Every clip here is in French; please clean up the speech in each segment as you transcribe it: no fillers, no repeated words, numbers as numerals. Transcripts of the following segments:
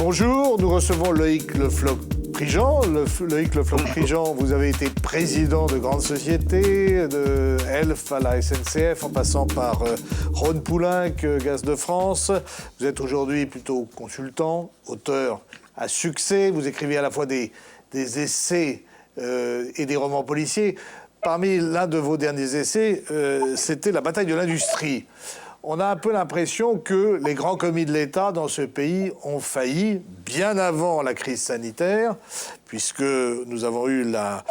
Bonjour, nous recevons Loïc Le Floch-Prigent. Loïc Le Floch-Prigent, vous avez été président de grandes sociétés, de Elf à la SNCF, en passant par Rhône Poulenc, Gaz de France. Vous êtes aujourd'hui plutôt consultant, auteur à succès. Vous écrivez à la fois des essais et des romans policiers. Parmi l'un de vos derniers essais, c'était La bataille de l'industrie. On a un peu l'impression que les grands commis de l'État dans ce pays ont failli bien avant la crise sanitaire, puisque nous avons eu la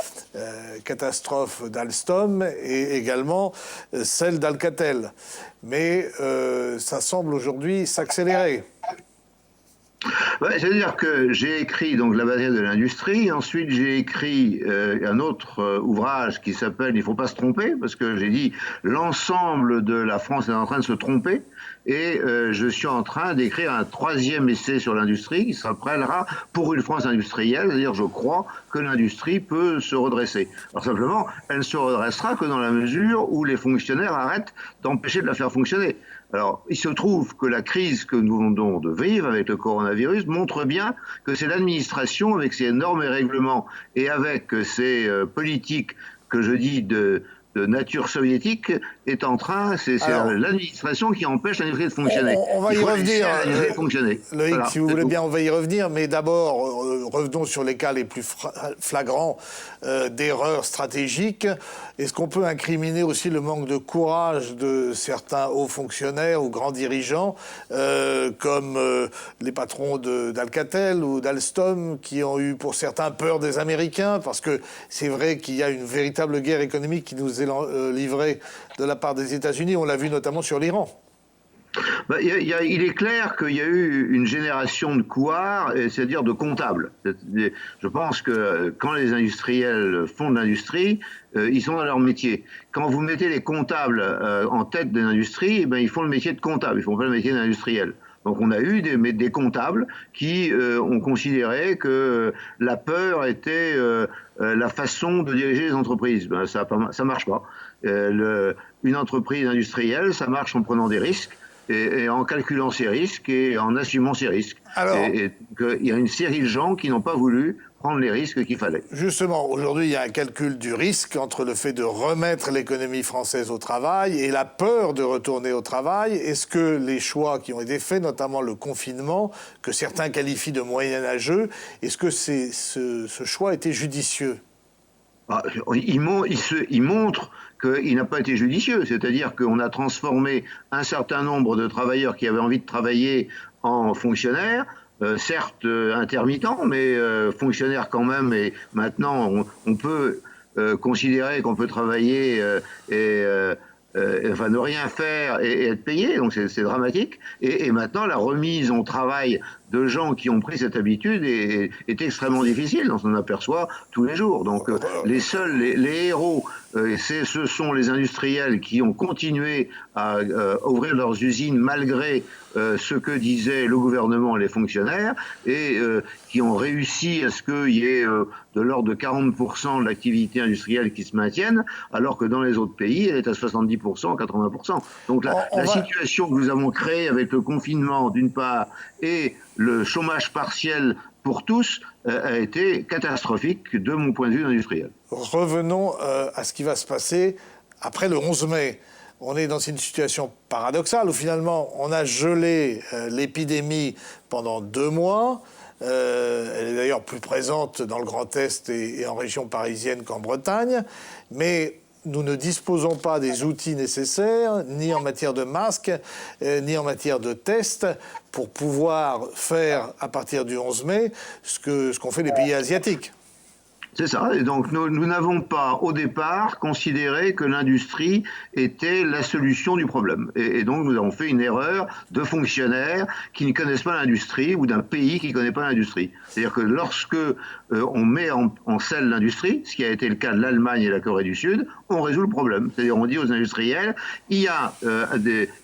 catastrophe d'Alstom et également celle d'Alcatel. Mais ça semble aujourd'hui s'accélérer. Ouais, c'est-à-dire que j'ai écrit donc La bataille de l'industrie, ensuite j'ai écrit un autre ouvrage qui s'appelle Il ne faut pas se tromper, parce que j'ai dit l'ensemble de la France est en train de se tromper, et je suis en train d'écrire un troisième essai sur l'industrie qui s'appellera Pour une France industrielle, c'est-à-dire je crois que l'industrie peut se redresser. Alors simplement, elle ne se redressera que dans la mesure où les fonctionnaires arrêtent d'empêcher de la faire fonctionner. Alors, il se trouve que la crise que nous venons de vivre avec le coronavirus montre bien que c'est l'administration, avec ses normes et règlements et avec ses politiques que je dis de nature soviétique, est en train, c'est l'administration qui empêche l'industrie de fonctionner. On va y revenir, Loïc, voilà, si vous voulez bien, on va y revenir, mais d'abord, revenons sur les cas les plus flagrants d'erreurs stratégiques. Est-ce qu'on peut incriminer aussi le manque de courage de certains hauts fonctionnaires ou grands dirigeants, comme les patrons d'Alcatel ou d'Alstom, qui ont eu pour certains peur des Américains, parce que c'est vrai qu'il y a une véritable guerre économique qui nous est livrée de la part des États-Unis, on l'a vu notamment sur l'Iran. Il est clair qu'il y a eu une génération de couards, c'est-à-dire de comptables. Je pense que quand les industriels font de l'industrie, ils sont dans leur métier. Quand vous mettez les comptables en tête de l'industrie, ils font le métier de comptable, ils font pas le métier d'industriel. Donc on a eu des comptables qui ont considéré que la peur était la façon de diriger les entreprises. Ça marche pas. Une entreprise industrielle, ça marche en prenant des risques et en calculant ses risques et en assumant ses risques. Alors, il y a une série de gens qui n'ont pas voulu prendre les risques qu'il fallait. Justement, aujourd'hui, il y a un calcul du risque entre le fait de remettre l'économie française au travail et la peur de retourner au travail. Est-ce que les choix qui ont été faits, notamment le confinement, que certains qualifient de moyenâgeux, est-ce que ce choix était judicieux ? Il montre qu'il n'a pas été judicieux, c'est-à-dire qu'on a transformé un certain nombre de travailleurs qui avaient envie de travailler en fonctionnaires, certes intermittents, mais fonctionnaires quand même, et maintenant on peut considérer qu'on peut travailler ne rien faire et être payé, donc c'est dramatique. Et maintenant, la remise au travail de gens qui ont pris cette habitude est extrêmement difficile. On s'en aperçoit tous les jours. Donc les héros, ce sont les industriels qui ont continué à ouvrir leurs usines malgré ce que disaient le gouvernement et les fonctionnaires, et qui ont réussi à ce qu'il y ait de l'ordre de 40% de l'activité industrielle qui se maintienne, alors que dans les autres pays, elle est à 70%, 80%. Donc la situation que nous avons créée avec le confinement, d'une part, et le chômage partiel pour tous a été catastrophique de mon point de vue industriel. Revenons à ce qui va se passer après le 11 mai. On est dans une situation paradoxale où finalement on a gelé l'épidémie pendant 2 mois. Elle est d'ailleurs plus présente dans le Grand Est et en région parisienne qu'en Bretagne. Mais nous ne disposons pas des outils nécessaires, ni en matière de masques, ni en matière de tests, pour pouvoir faire, à partir du 11 mai, ce qu'ont fait les pays asiatiques. C'est ça, et donc nous n'avons pas au départ considéré que l'industrie était la solution du problème. Et donc nous avons fait une erreur de fonctionnaires qui ne connaissent pas l'industrie ou d'un pays qui ne connaît pas l'industrie. C'est-à-dire que lorsque on met en selle l'industrie, ce qui a été le cas de l'Allemagne et de la Corée du Sud, on résout le problème. C'est-à-dire on dit aux industriels, il y a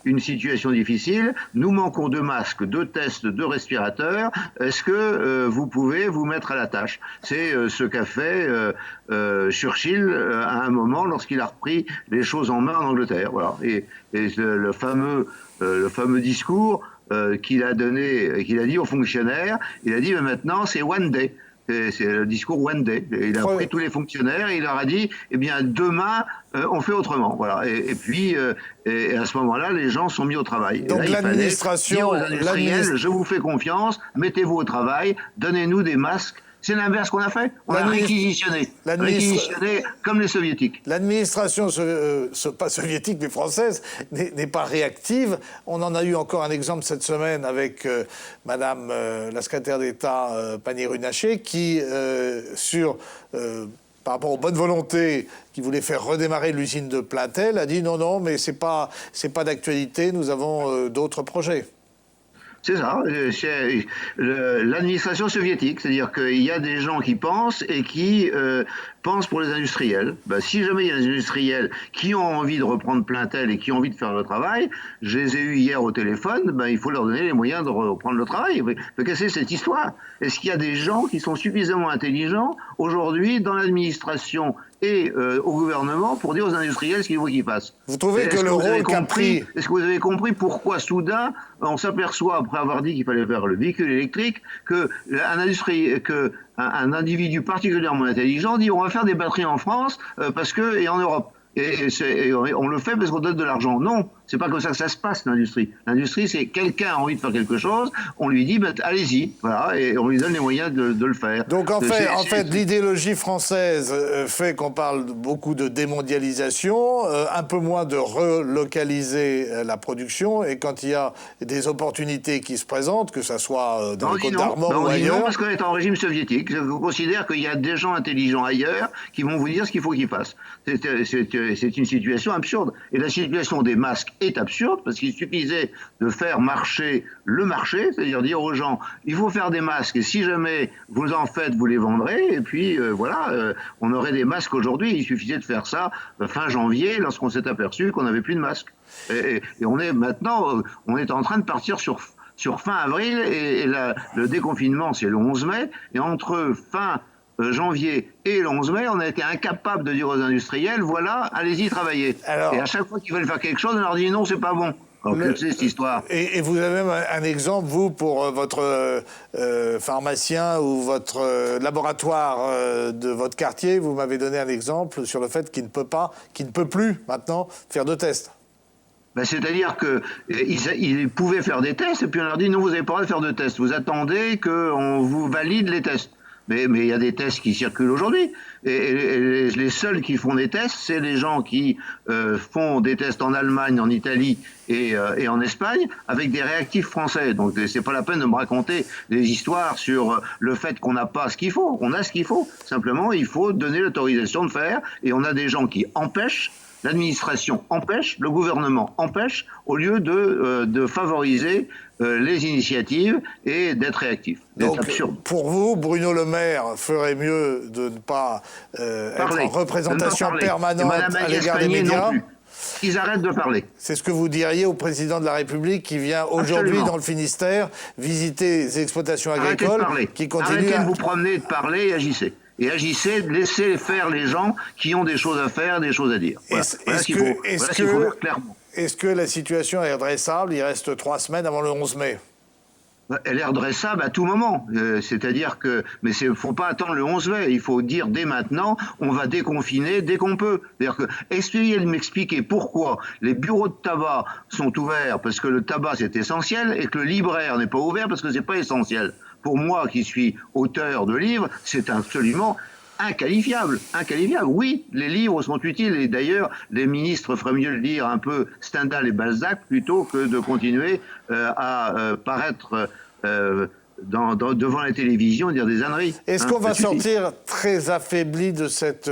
une situation difficile, nous manquons de masques, de tests, de respirateurs, est-ce que vous pouvez vous mettre à la tâche ? C'est ce qu'a fait Churchill à un moment lorsqu'il a repris les choses en main en Angleterre. Voilà. Et le fameux discours qu'il a dit aux fonctionnaires. Il a dit maintenant c'est one day. C'est le discours one day. Il a pris tous les fonctionnaires et il leur a dit eh bien demain on fait autrement. Voilà. Et puis à ce moment-là les gens sont mis au travail. Donc l'administration, je vous fais confiance, mettez-vous au travail, donnez-nous des masques. C'est l'inverse qu'on a fait. On a réquisitionné comme les soviétiques. L'administration, pas soviétique mais française, n'est pas réactive. On en a eu encore un exemple cette semaine avec Madame la secrétaire d'État Pannier-Runacher qui, par rapport aux bonnes volontés qui voulaient faire redémarrer l'usine de Plaintel, a dit non, mais c'est pas d'actualité, nous avons d'autres projets. C'est ça, c'est l'administration soviétique, c'est-à-dire qu'il y a des gens qui pensent et qui pensent pour les industriels. Ben, si jamais il y a des industriels qui ont envie de reprendre Plaintel et qui ont envie de faire le travail, je les ai eus hier au téléphone, ben, il faut leur donner les moyens de reprendre le travail. Mais qu'est-ce que c'est cette histoire? Est-ce qu'il y a des gens qui sont suffisamment intelligents aujourd'hui dans l'administration et au gouvernement pour dire aux industriels ce qu'il faut qu'ils fassent? Vous trouvez que le rôle qu'a pris... Est-ce que vous avez compris pourquoi soudain on s'aperçoit, après avoir dit qu'il fallait faire le véhicule électrique, qu'un individu particulièrement intelligent dit on va faire des batteries en France et en Europe. Et on le fait parce qu'on donne de l'argent. Non, c'est pas comme ça que ça se passe, l'industrie. L'industrie, c'est quelqu'un a envie de faire quelque chose, on lui dit, allez-y, voilà, et on lui donne les moyens de le faire. Donc en fait, l'idéologie française fait qu'on parle beaucoup de démondialisation, un peu moins de relocaliser la production, et quand il y a des opportunités qui se présentent, que ça soit dans les Côtes d'Armor ou ailleurs... Non, parce qu'on est en régime soviétique. Je considère qu'il y a des gens intelligents ailleurs qui vont vous dire ce qu'il faut qu'ils fassent. C'est une situation absurde. Et la situation des masques est absurde parce qu'il suffisait de faire marcher le marché, c'est-à-dire dire aux gens il faut faire des masques et si jamais vous en faites, vous les vendrez. Et puis on aurait des masques aujourd'hui. Il suffisait de faire ça fin janvier lorsqu'on s'est aperçu qu'on n'avait plus de masques. Et on est maintenant, on est en train de partir sur fin avril et le déconfinement c'est le 11 mai. Et entre fin janvier et le 11 mai, on a été incapable de dire aux industriels, voilà, allez-y, travaillez. Et à chaque fois qu'ils veulent faire quelque chose, on leur dit non, c'est pas bon. Alors, c'est cette histoire. Et vous avez même un exemple, vous, pour votre pharmacien ou votre laboratoire de votre quartier, vous m'avez donné un exemple sur le fait qu'il ne peut plus maintenant faire de tests. C'est-à-dire qu'ils pouvaient faire des tests, et puis on leur dit non, vous n'avez pas le droit de faire de tests. Vous attendez qu'on vous valide les tests. Mais il y a des tests qui circulent aujourd'hui. Et les seuls qui font des tests, c'est les gens qui font des tests en Allemagne, en Italie et en Espagne avec des réactifs français. Donc c'est pas la peine de me raconter des histoires sur le fait qu'on n'a pas ce qu'il faut. On a ce qu'il faut. Simplement, il faut donner l'autorisation de faire. Et on a des gens qui empêchent. L'administration empêche, le gouvernement empêche, au lieu de favoriser les initiatives et d'être réactif. Donc, absurde. Pour vous, Bruno Le Maire ferait mieux de ne pas être en représentation permanente à l'égard des médias. Ils arrêtent de parler. C'est ce que vous diriez au président de la République qui vient aujourd'hui dans le Finistère visiter les exploitations agricoles qui continuent Arrêtez de vous promener, de parler et agissez. Et agissez, laissez faire les gens qui ont des choses à faire, des choses à dire. Voilà ce qu'il faut faire clairement. Est-ce que la situation est redressable? Il reste 3 semaines avant le 11 mai. Elle est redressable à tout moment. C'est-à-dire que... Mais il ne faut pas attendre le 11 mai. Il faut dire dès maintenant, on va déconfiner dès qu'on peut. C'est-à-dire que essayez de m'expliquer pourquoi les bureaux de tabac sont ouverts parce que le tabac c'est essentiel et que le libraire n'est pas ouvert parce que c'est pas essentiel. Pour moi, qui suis auteur de livres, c'est absolument inqualifiable. Inqualifiable. Oui, les livres sont utiles et d'ailleurs, les ministres feraient mieux de lire un peu Stendhal et Balzac plutôt que de continuer à paraître devant la télévision et dire des âneries. Est-ce qu'on va sortir très affaibli de cette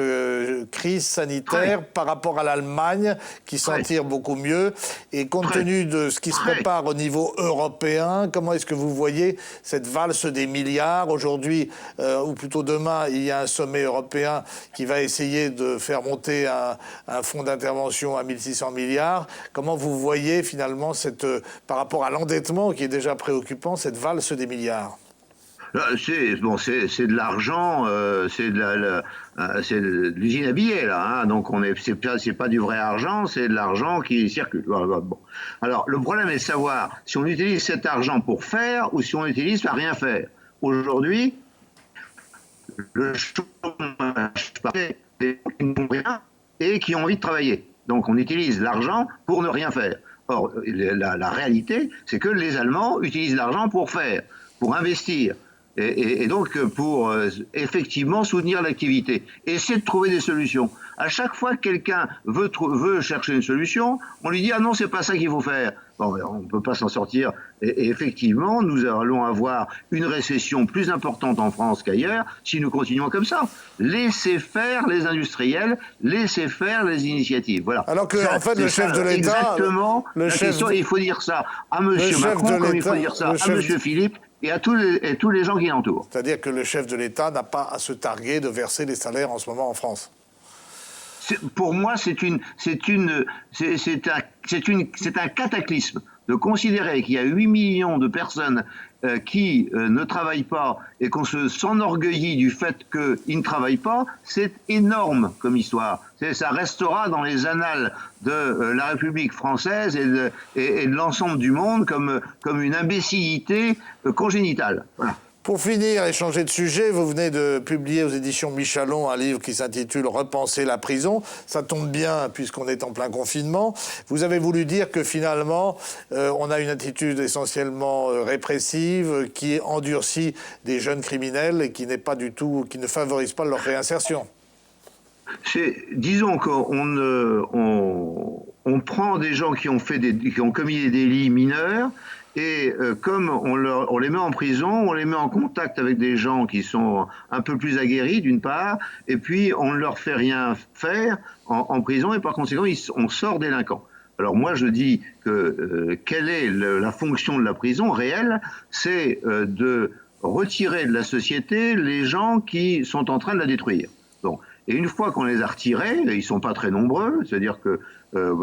crise sanitaire par rapport à l'Allemagne, qui s'en tire beaucoup mieux? Et compte tenu de ce qui se prépare au niveau européen, comment est-ce que vous voyez cette valse des milliards? Aujourd'hui, ou plutôt demain, il y a un sommet européen qui va essayer de faire monter un fonds d'intervention à 1600 milliards. Comment vous voyez finalement, par rapport à l'endettement qui est déjà préoccupant, cette valse des milliards? C'est bon, c'est de l'argent, c'est de l'usine à billets là. Hein, donc c'est pas du vrai argent, c'est de l'argent qui circule. Voilà, bon. Alors le problème est de savoir si on utilise cet argent pour faire ou si on l'utilise à rien faire. Aujourd'hui, le chômage c'est des gens qui n'ont rien et qui ont envie de travailler. Donc on utilise l'argent pour ne rien faire. Or la réalité, c'est que les Allemands utilisent l'argent pour faire, pour investir. Et donc pour effectivement soutenir l'activité. Et c'est de trouver des solutions. À chaque fois que quelqu'un veut chercher une solution, on lui dit « Ah non, c'est pas ça qu'il faut faire ». Bon, on ne peut pas s'en sortir. Et effectivement, nous allons avoir une récession plus importante en France qu'ailleurs si nous continuons comme ça. Laissez faire les industriels, laissez faire les initiatives. Voilà. Alors que, en fait, le chef de l'État... Exactement. Il faut dire ça à M. Macron comme il faut dire ça à M. Philippe et à tous les gens qui l'entourent. C'est-à-dire que le chef de l'État n'a pas à se targuer de verser les salaires en ce moment en France. Pour moi, c'est un cataclysme de considérer qu'il y a 8 millions de personnes qui ne travaillent pas et qu'on s'enorgueillit du fait qu'ils ne travaillent pas. C'est énorme comme histoire. Ça restera dans les annales de la République française et de l'ensemble du monde comme une imbécilité congénitale. Voilà. Pour finir et changer de sujet, vous venez de publier aux éditions Michalon un livre qui s'intitule « Repenser la prison ». Ça tombe bien puisqu'on est en plein confinement. Vous avez voulu dire que finalement, on a une attitude essentiellement répressive qui endurcit des jeunes criminels et qui ne favorise pas leur réinsertion. Disons qu'on prend des gens qui ont commis des délits mineurs. Et comme on les met en prison, on les met en contact avec des gens qui sont un peu plus aguerris d'une part, et puis on ne leur fait rien faire en prison, et par conséquent on sort délinquant. Alors moi je dis que quelle est la fonction de la prison réelle, c'est de retirer de la société les gens qui sont en train de la détruire. Bon. Et une fois qu'on les a retirés, ils ne sont pas très nombreux, c'est-à-dire que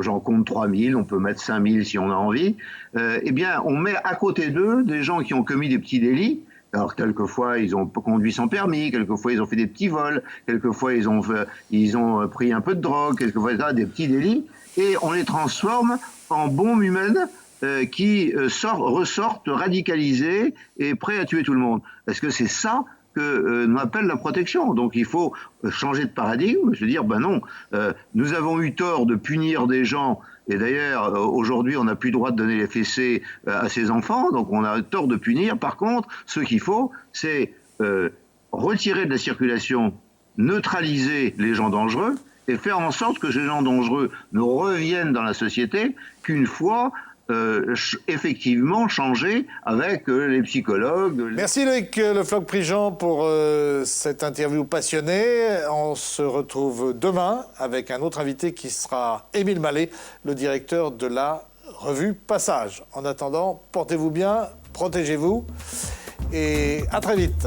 j'en compte 3000, on peut mettre 5000 si on a envie, eh bien on met à côté d'eux des gens qui ont commis des petits délits. Alors quelquefois ils ont conduit sans permis, quelquefois ils ont fait des petits vols, quelquefois ils ont pris un peu de drogue, quelquefois des petits délits, et on les transforme en bombes humaines qui ressortent radicalisés et prêts à tuer tout le monde. Parce que c'est ça que nous appelle la protection. Donc il faut changer de paradigme, se dire, ben non, nous avons eu tort de punir des gens, et d'ailleurs aujourd'hui on n'a plus le droit de donner les fessées à ses enfants, donc on a tort de punir. Par contre, ce qu'il faut, c'est retirer de la circulation, neutraliser les gens dangereux, et faire en sorte que ces gens dangereux ne reviennent dans la société qu'une fois effectivement changer avec les psychologues. Merci Loïc Le Floch-Prigent pour cette interview passionnée. On se retrouve demain avec un autre invité qui sera Émile Mallet, le directeur de la revue Passage. En attendant, portez-vous bien, protégez-vous et à très vite.